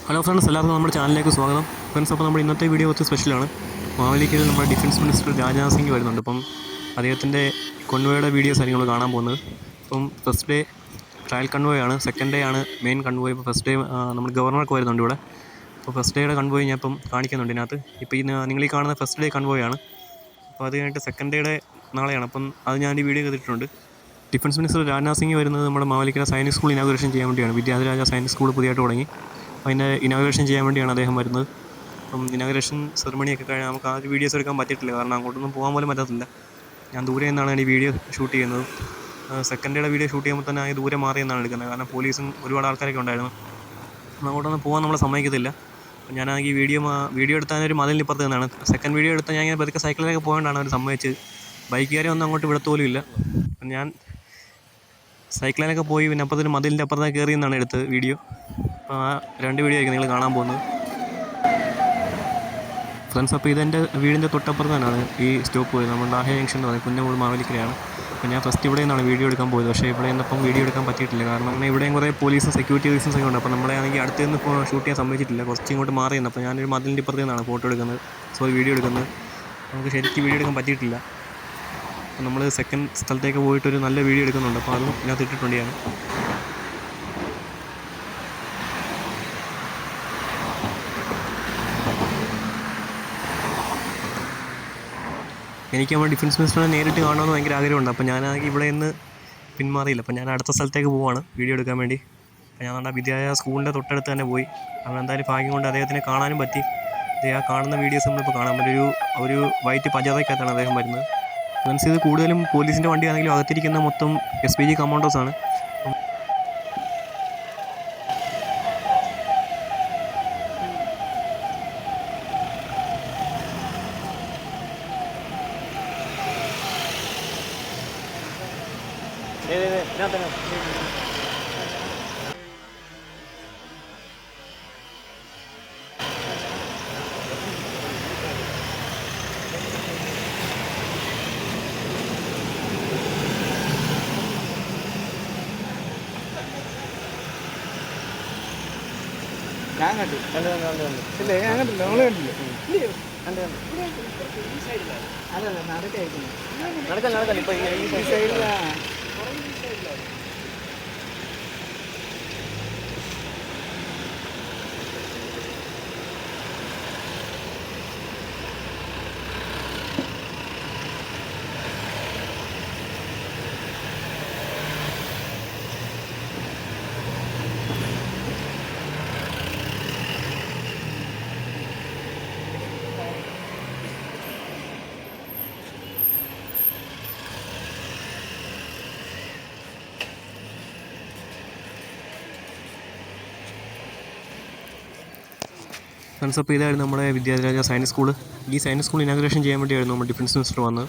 Hello friends, എല്ലാവർക്കും നമ്മുടെ ചാനലിലേക്ക് സ്വാഗതം. ഫ്രണ്ട്സ്, അപ്പോൾ നമ്മുടെ ഇന്നത്തെ വീഡിയോ കുറച്ച് സ്പെഷ്യലാണ്. മാവേലിക്കയിൽ നമ്മുടെ ഡിഫൻസ് മിനിസ്റ്റർ രാജ്നാഥ് സിംഗ് വരുന്നുണ്ട്. അപ്പം അദ്ദേഹത്തിൻ്റെ കൺവോയുടെ വീഡിയോസ് ആയിരിക്കും നമ്മൾ കാണാൻ പോകുന്നത്. അപ്പം ഫസ്റ്റ് ഡേ ട്രയൽ കൺവോയ് ആണ്, സെക്കൻഡ് ഡേ ആണ് മെയിൻ കൺവോയ്. ഇപ്പോൾ ഫസ്റ്റ് ഡേ നമ്മൾ ഗവർണർക്ക് വരുന്നുണ്ട് ഇവിടെ. അപ്പോൾ ഫസ്റ്റ് ഡേയുടെ കൺവോയ് ഞാൻ ഇപ്പം കാണിക്കുന്നുണ്ട് ഇതിനകത്ത്. ഇപ്പോൾ നിങ്ങൾ ഈ കാണുന്ന ഫസ്റ്റ് ഡേ കൺവോയ് ആണ്. അപ്പോൾ അത് കഴിഞ്ഞിട്ട് സെക്കൻഡ് ഡേയുടെ നാളെയാണ്. അപ്പം അത് ഞാൻ ഈ വീഡിയോ ചെയ്തിട്ടുണ്ട്. ഡിഫൻസ് മിനിസ്റ്റർ രാജ്നാഥ് സിംഗ് വരുന്നത് നമ്മുടെ മാവേലിക്കര സൈനിക് സ്കൂൾ ഇനാഗുറേഷൻ ചെയ്യാൻ വേണ്ടിയാണ്. വിദ്യാധിരാജ സൈനിക് സ്കൂൾ പുതിയതായിട്ട് തുടങ്ങി. അതിൻ്റെ ഇനാഗുറേഷൻ ചെയ്യാൻ വേണ്ടിയാണ് അദ്ദേഹം വരുന്നത്. അപ്പം ഇനാഗുറേഷൻ സെറിമണിയൊക്കെ കഴിഞ്ഞാൽ നമുക്ക് ആ വീഡിയോസ് എടുക്കാൻ പറ്റിയിട്ടില്ല, കാരണം അങ്ങോട്ടൊന്നും പോകാൻ പോലും പറ്റത്തില്ല. ഞാൻ ദൂരെ നിന്നാണ് ഈ വീഡിയോ ഷൂട്ട് ചെയ്യുന്നത്. സെക്കൻഡ് ഡേയുടെ വീഡിയോ ഷൂട്ട് ചെയ്യുമ്പോൾ തന്നെ ആ ദൂരെ മാറി എന്നാണ് എടുക്കുന്നത്, കാരണം പോലീസും ഒരുപാട് ആൾക്കാരൊക്കെ ഉണ്ടായിരുന്നു. അങ്ങോട്ടൊന്നും പോകാൻ നമ്മളെ സമ്മതിക്കത്തില്ല. അപ്പം ഞാൻ ഈ വീഡിയോ എടുത്താനൊരു മതിലിനിപ്പുറത്ത് നിന്നാണ്. സെക്കൻഡ് വീഡിയോ എടുത്താൽ ഞാൻ ഇങ്ങനെ പതുക്കെ സൈക്കിളിലൊക്കെ പോകേണ്ടാണ് അവർ സമ്മതിച്ചത്. ബൈക്കുകാരെ ഒന്നും അങ്ങോട്ട് വിടത്തോലും ഇല്ല. അപ്പം ഞാൻ സൈക്കിളിലൊക്കെ പോയി പിന്നെ അപ്പുറത്തൊരു മതിലിൻ്റെ അപ്പുറത്തേക്ക് കയറി എന്നാണ് എടുത്തത് വീഡിയോ. അപ്പോൾ ആ രണ്ട് വീഡിയോ ആയിരിക്കും നിങ്ങൾ കാണാൻ പോകുന്നത്. ഫ്രണ്ട്സ്, അപ്പോൾ ഇതെൻ്റെ വീടിൻ്റെ തൊട്ടപ്പുറത്ത് തന്നെയാണ് ഈ സ്റ്റോപ്പ് പോയത്. നമ്മൾ ഡാഹെ ജംഗ്ഷൻ എന്ന് പറയും, കുന്നമൂട് മാവേലിക്കരയാണ്. അപ്പോൾ ഞാൻ ഫസ്റ്റ് ഇവിടെ നിന്നാണ് വീഡിയോ എടുക്കാൻ പോയത്. പക്ഷേ ഇവിടെ നിന്നപ്പം വീഡിയോ എടുക്കാൻ പറ്റിയിട്ടില്ല, കാരണം അങ്ങനെ ഇവിടെയും കുറേ പോലീസും സെക്യൂരിറ്റി റീസൺസ് ഒക്കെ ഉണ്ട്. അപ്പോൾ നമ്മളെ ആണെങ്കിൽ അടുത്ത് നിന്ന് ഇപ്പോൾ ഷൂട്ട് ചെയ്യാൻ സമ്മതിച്ചിട്ടില്ല, കുറച്ച് ഇങ്ങോട്ട് മാറി നിന്ന്. അപ്പോൾ ഞാനൊരു മതിലിൻ്റെ ഇപ്പുറത്ത് നിന്നാണ് ഫോട്ടോ എടുക്കുന്നത്, വീഡിയോ എടുക്കുന്നത്. നമുക്ക് ശരിക്കും വീഡിയോ എടുക്കാൻ പറ്റിയിട്ടില്ല. അപ്പോൾ നമ്മൾ സെക്കൻഡ് സ്ഥലത്തേക്ക് പോയിട്ടൊരു നല്ല വീഡിയോ എടുക്കുന്നുണ്ട്. അപ്പോൾ അതും ഇതിനകത്ത് ഇട്ടിട്ടുണ്ട് ഞാൻ. എനിക്ക് നമ്മുടെ ഡിഫൻസ് മിനിസ്റ്ററിനെ നേരിട്ട് കാണണമെന്ന് ഭയങ്കര ആഗ്രഹമുണ്ട്. അപ്പോൾ ഞാനാണെങ്കിൽ ഇവിടെ നിന്ന് പിന്മാറിയില്ല. അപ്പോൾ ഞാൻ അടുത്ത സ്ഥലത്തേക്ക് പോവാണ് വീഡിയോ എടുക്കാൻ വേണ്ടി. അപ്പോൾ ഞാൻ നമ്മുടെ വിദ്യാലയ സ്കൂളിൻ്റെ തൊട്ടടുത്ത് തന്നെ പോയി. അവിടെ എന്തായാലും ഭാഗ്യം കൊണ്ട് അദ്ദേഹത്തിനെ കാണാനും പറ്റി. ആ കാണുന്ന വീഡിയോസ് നമ്മളിപ്പോൾ കാണാൻ പറ്റും. ഒരു വൈറ്റ് പജാതയ്ക്കകത്താണ് അദ്ദേഹം വരുന്നത്. മീൻസ് ഇത് കൂടുതലും പോലീസിൻ്റെ വണ്ടിയാണെങ്കിലും അകത്തിരിക്കുന്ന മൊത്തം SPG കമാൻഡോസാണ്. ഞാൻ കണ്ടില്ല, ഞാൻ കണ്ടില്ല, നമ്മള് കണ്ടില്ല. അതല്ല നടക്കാൻ ഇപ്പൊ ഈ സൈഡിലാ. ഫ്രണ്ട്സ്, അപ്പോൾ ഇതായിരുന്നു നമ്മുടെ വിദ്യാധിരാജ സൈനിക് സ്കൂൾ. ഈ സൈനിക് സ്കൂൾ ഇനാഗുറേഷൻ ചെയ്യാൻ വേണ്ടിയായിരുന്നു നമ്മുടെ ഡിഫൻസ് മിനിസ്റ്റർ വന്നത്.